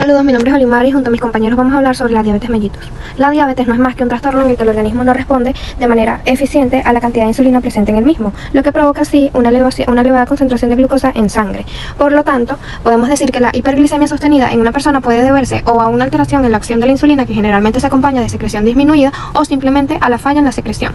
Saludos, mi nombre es Olimar y junto a mis compañeros vamos a hablar sobre la diabetes mellitus. La diabetes no es más que un trastorno en el que el organismo no responde de manera eficiente a la cantidad de insulina presente en el mismo, lo que provoca así una elevada concentración de glucosa en sangre. Por lo tanto, podemos decir que la hiperglicemia sostenida en una persona puede deberse o a una alteración en la acción de la insulina, que generalmente se acompaña de secreción disminuida, o simplemente a la falla en la secreción.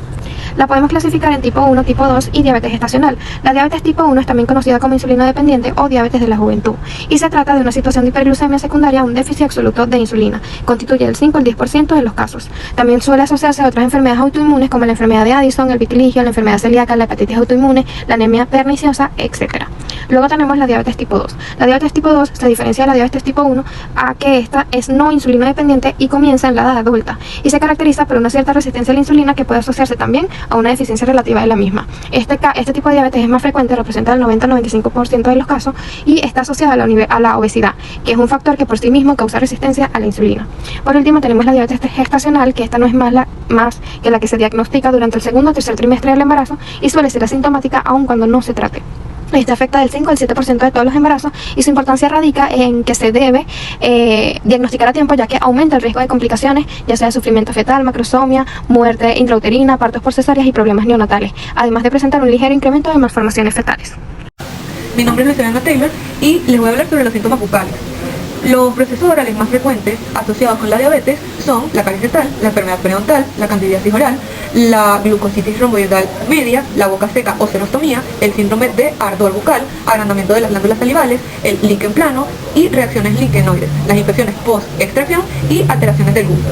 La podemos clasificar en tipo 1, tipo 2 y diabetes gestacional. La diabetes tipo 1 es también conocida como insulino dependiente o diabetes de la juventud, y se trata de una situación de hiperglucemia secundaria a un déficit absoluto de insulina. Constituye el 5 al 10% de los casos. También suele asociarse a otras enfermedades autoinmunes como la enfermedad de Addison, el vitiligio, la enfermedad celíaca, la hepatitis autoinmune, la anemia perniciosa, etc. Luego tenemos la diabetes tipo 2. La diabetes tipo 2 se diferencia de la diabetes tipo 1 a que esta es no insulino dependiente y comienza en la edad adulta, y se caracteriza por una cierta resistencia a la insulina que puede asociarse también a una deficiencia relativa de la misma. Este tipo de diabetes es más frecuente, representa el 90-95% de los casos, y está asociada a la obesidad, que es un factor que por sí mismo causa resistencia a la insulina. Por último tenemos la diabetes gestacional, que esta no es más que la que se diagnostica durante el segundo o tercer trimestre del embarazo y suele ser asintomática aun cuando no se trate. Este afecta del 5 al 7% de todos los embarazos, y su importancia radica en que se debe diagnosticar a tiempo, ya que aumenta el riesgo de complicaciones, ya sea sufrimiento fetal, macrosomia, muerte intrauterina, partos por cesáreas y problemas neonatales, además de presentar un ligero incremento de malformaciones fetales. Mi nombre es Luciana Taylor y les voy a hablar sobre los síntomas bucales. Los procesos orales más frecuentes asociados con la diabetes son la caries fetal, la enfermedad periodontal, la candidiasis oral, la glucositis romboidal media, la boca seca o xerostomía, el síndrome de ardor bucal, agrandamiento de las glándulas salivales, el líquen plano y reacciones liquenoides, las infecciones post-extracción y alteraciones del gusto.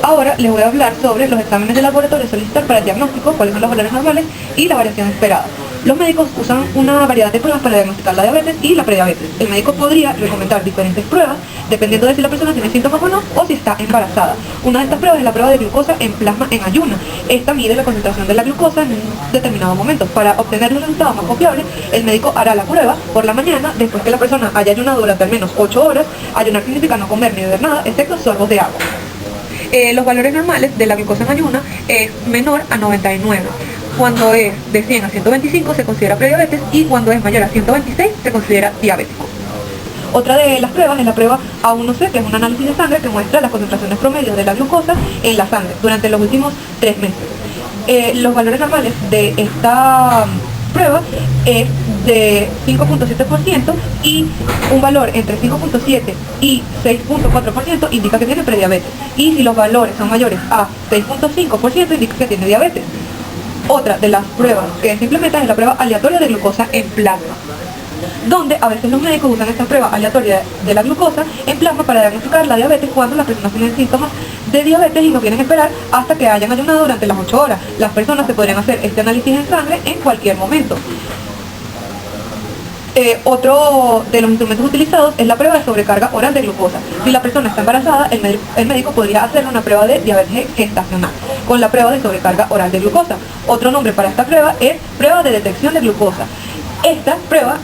Ahora les voy a hablar sobre los exámenes de laboratorio a solicitar para el diagnóstico, cuáles son los valores normales y la variación esperada. Los médicos usan una variedad de pruebas para diagnosticar la diabetes y la prediabetes. El médico podría recomendar diferentes pruebas dependiendo de si la persona tiene síntomas o no, o si está embarazada. Una de estas pruebas es la prueba de glucosa en plasma en ayuno. Esta mide la concentración de la glucosa en un determinado momento. Para obtener los resultados más confiables, el médico hará la prueba por la mañana después que la persona haya ayunado durante al menos 8 horas. Ayunar significa no comer ni beber nada, excepto sorbos de agua. Los valores normales de la glucosa en ayuno es menor a 99. Cuando es de 100 a 125 se considera prediabetes, y cuando es mayor a 126 se considera diabético. Otra de las pruebas es la prueba A1C, que es un análisis de sangre que muestra las concentraciones promedios de la glucosa en la sangre durante los últimos 3 meses. Los valores normales de esta prueba es de 5.7%, y un valor entre 5.7 y 6.4% indica que tiene prediabetes, y si los valores son mayores a 6.5% indica que tiene diabetes. Otra de las pruebas que se implementa es la prueba aleatoria de glucosa en plasma, donde a veces los médicos usan esta prueba aleatoria de la glucosa en plasma para diagnosticar la diabetes cuando las personas tienen síntomas de diabetes y no quieren esperar hasta que hayan ayunado durante las 8 horas. Las personas se podrían hacer este análisis en sangre en cualquier momento. Otro de los instrumentos utilizados es la prueba de sobrecarga oral de glucosa. Si la persona está embarazada, el médico podría hacer una prueba de diabetes gestacional con la prueba de sobrecarga oral de glucosa. Otro nombre para esta prueba es prueba de detección de glucosa. Esta prueba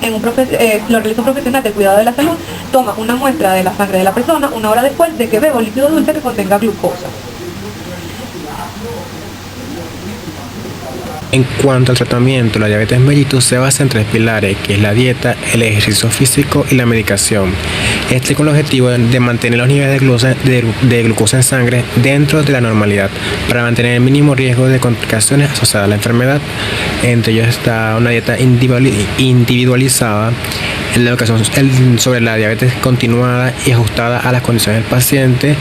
lo realiza un profesional del cuidado de la salud. Toma una muestra de la sangre de la persona 1 hora después de que beba un líquido dulce que contenga glucosa. En cuanto al tratamiento, la diabetes mellitus se basa en 3 pilares, que es la dieta, el ejercicio físico y la medicación. Este con el objetivo de mantener los niveles de glucosa en sangre dentro de la normalidad, para mantener el mínimo riesgo de complicaciones asociadas a la enfermedad. Entre ellos está una dieta individualizada, en la educación sobre la diabetes continuada y ajustada a las condiciones del paciente,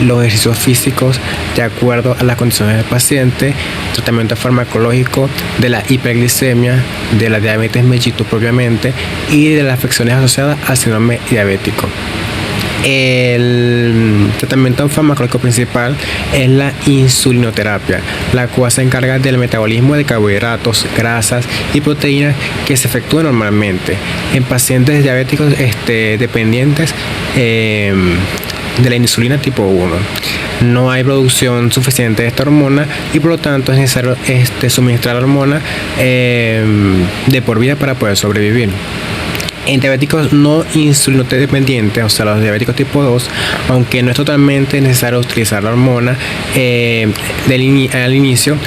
los ejercicios físicos de acuerdo a las condiciones del paciente, tratamiento farmacológico de la hiperglicemia, de la diabetes mellitus propiamente y de las afecciones asociadas al síndrome diabético. El tratamiento farmacológico principal es la insulinoterapia, la cual se encarga del metabolismo de carbohidratos, grasas y proteínas que se efectúa normalmente en pacientes diabéticos dependientes de la insulina tipo 1. No hay producción suficiente de esta hormona y por lo tanto es necesario suministrar la hormona de por vida para poder sobrevivir. En diabéticos no insulinodependientes, o sea los diabéticos tipo 2, aunque no es totalmente necesario utilizar la hormona al inicio,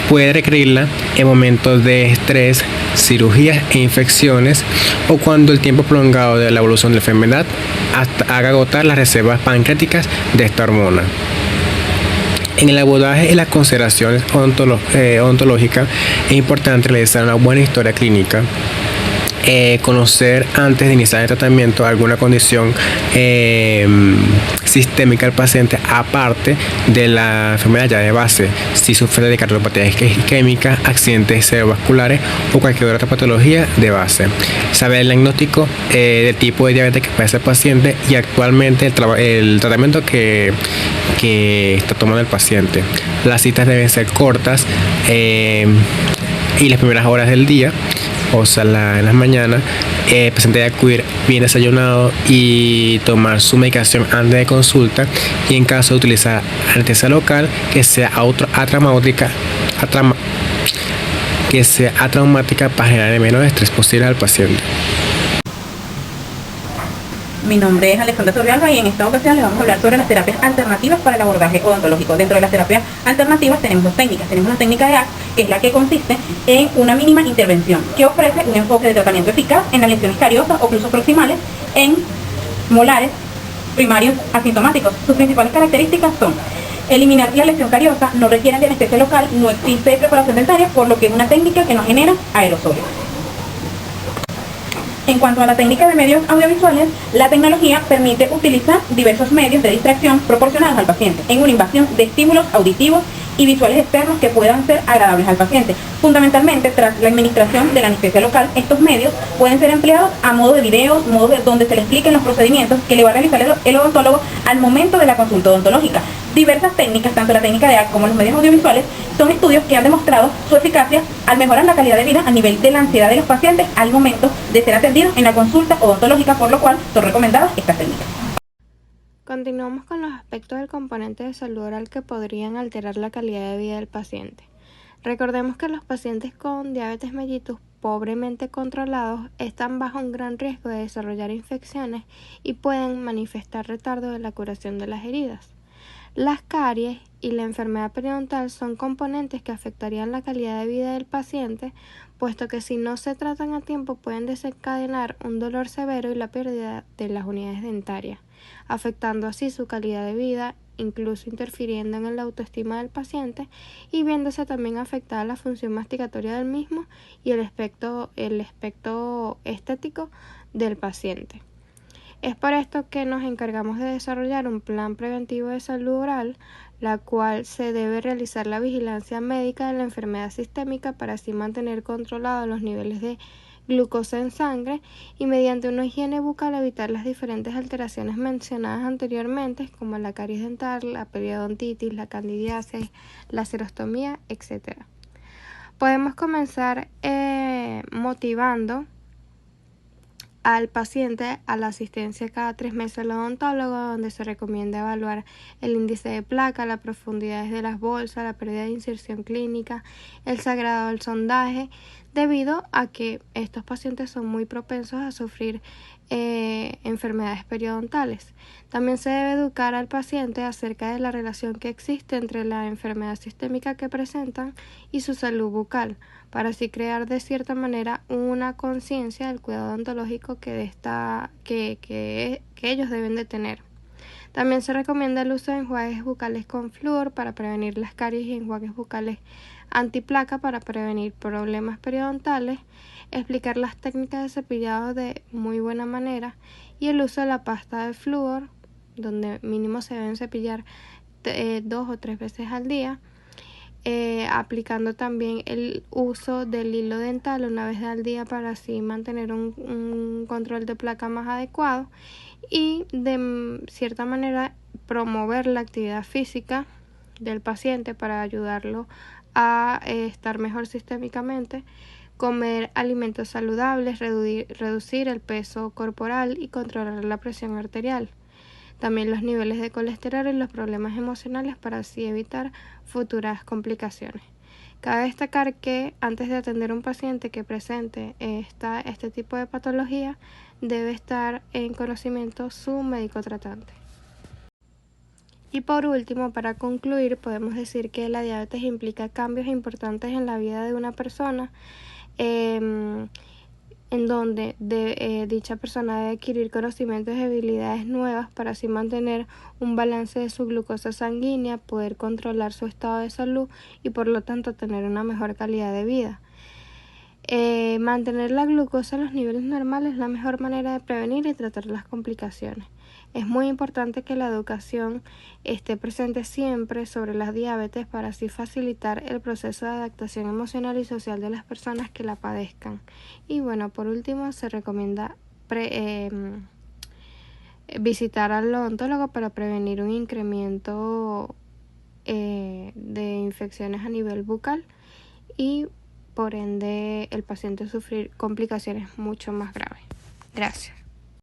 puede requerirla en momentos de estrés, cirugías e infecciones, o cuando el tiempo prolongado de la evolución de la enfermedad hasta haga agotar las reservas pancreáticas de esta hormona. En el abordaje y las consideraciones ontológicas es importante realizar una buena historia clínica, conocer antes de iniciar el tratamiento alguna condición sistémica del paciente aparte de la enfermedad ya de base, si sufre de cardiopatía isquémica, accidentes cerebrovasculares o cualquier otra patología de base. Saber el diagnóstico del tipo de diabetes que padece el paciente y actualmente el tratamiento que está tomando el paciente. Las citas deben ser cortas y las primeras horas del día, o sea, en las mañanas, el paciente debe acudir bien desayunado y tomar su medicación antes de consulta, y en caso de utilizar anestesia local, que sea atraumática para generar el menor estrés posible al paciente. Mi nombre es Alejandra Torrealba y en esta ocasión les vamos a hablar sobre las terapias alternativas para el abordaje odontológico. Dentro de las terapias alternativas tenemos dos técnicas. Tenemos la técnica de ACT, que es la que consiste en una mínima intervención, que ofrece un enfoque de tratamiento eficaz en las lesiones cariosas o oclusas proximales en molares primarios asintomáticos. Sus principales características son: eliminar la lesión cariosa, no requieren de anestesia local, no existe preparación dentaria, por lo que es una técnica que no genera aerosoles. En cuanto a la técnica de medios audiovisuales, la tecnología permite utilizar diversos medios de distracción proporcionados al paciente en una invasión de estímulos auditivos y visuales externos que puedan ser agradables al paciente. Fundamentalmente, tras la administración de la anestesia local, estos medios pueden ser empleados a modo de videos, donde se le expliquen los procedimientos que le va a realizar el odontólogo al momento de la consulta odontológica. Diversas técnicas, tanto la técnica de ACT como los medios audiovisuales, son estudios que han demostrado su eficacia al mejorar la calidad de vida a nivel de la ansiedad de los pacientes al momento de ser atendidos en la consulta odontológica, por lo cual son recomendadas estas técnicas. Continuamos con los aspectos del componente de salud oral que podrían alterar la calidad de vida del paciente. Recordemos que los pacientes con diabetes mellitus pobremente controlados están bajo un gran riesgo de desarrollar infecciones y pueden manifestar retardo de la curación de las heridas. Las caries y la enfermedad periodontal son componentes que afectarían la calidad de vida del paciente, puesto que si no se tratan a tiempo pueden desencadenar un dolor severo y la pérdida de las unidades dentarias, afectando así su calidad de vida, incluso interfiriendo en la autoestima del paciente y viéndose también afectada la función masticatoria del mismo y el aspecto estético del paciente. Es por esto que nos encargamos de desarrollar un plan preventivo de salud oral, la cual se debe realizar la vigilancia médica de la enfermedad sistémica para así mantener controlados los niveles de glucosa en sangre y mediante una higiene bucal evitar las diferentes alteraciones mencionadas anteriormente, como la caries dental, la periodontitis, la candidiasis, la xerostomía, etc. Podemos comenzar motivando al paciente a la asistencia cada 3 meses al odontólogo, donde se recomienda evaluar el índice de placa, la profundidad de las bolsas, la pérdida de inserción clínica, el sagrado del sondaje, debido a que estos pacientes son muy propensos a sufrir enfermedades periodontales. También se debe educar al paciente acerca de la relación que existe entre la enfermedad sistémica que presentan y su salud bucal, para así crear de cierta manera una conciencia del cuidado odontológico que ellos deben de tener. También se recomienda el uso de enjuagues bucales con flúor para prevenir las caries y enjuagues bucales antiplaca para prevenir problemas periodontales, explicar las técnicas de cepillado de muy buena manera y el uso de la pasta de flúor, donde mínimo se deben cepillar 2 o 3 veces al día, aplicando también el uso del hilo dental una vez al día para así mantener un control de placa más adecuado y de cierta manera promover la actividad física del paciente para ayudarlo a estar mejor sistémicamente, comer alimentos saludables, reducir el peso corporal y controlar la presión arterial. También los niveles de colesterol y los problemas emocionales para así evitar futuras complicaciones. Cabe destacar que antes de atender a un paciente que presente este tipo de patología, debe estar en conocimiento su médico tratante. Y por último, para concluir, podemos decir que la diabetes implica cambios importantes en la vida de una persona, en donde dicha persona debe adquirir conocimientos y habilidades nuevas para así mantener un balance de su glucosa sanguínea, poder controlar su estado de salud y por lo tanto tener una mejor calidad de vida. Mantener la glucosa en los niveles normales es la mejor manera de prevenir y tratar las complicaciones. Es muy importante que la educación esté presente siempre sobre la diabetes para así facilitar el proceso de adaptación emocional y social de las personas que la padezcan. Y bueno, por último, se recomienda visitar al odontólogo para prevenir un incremento de infecciones a nivel bucal y por ende el paciente sufrir complicaciones mucho más graves. Gracias.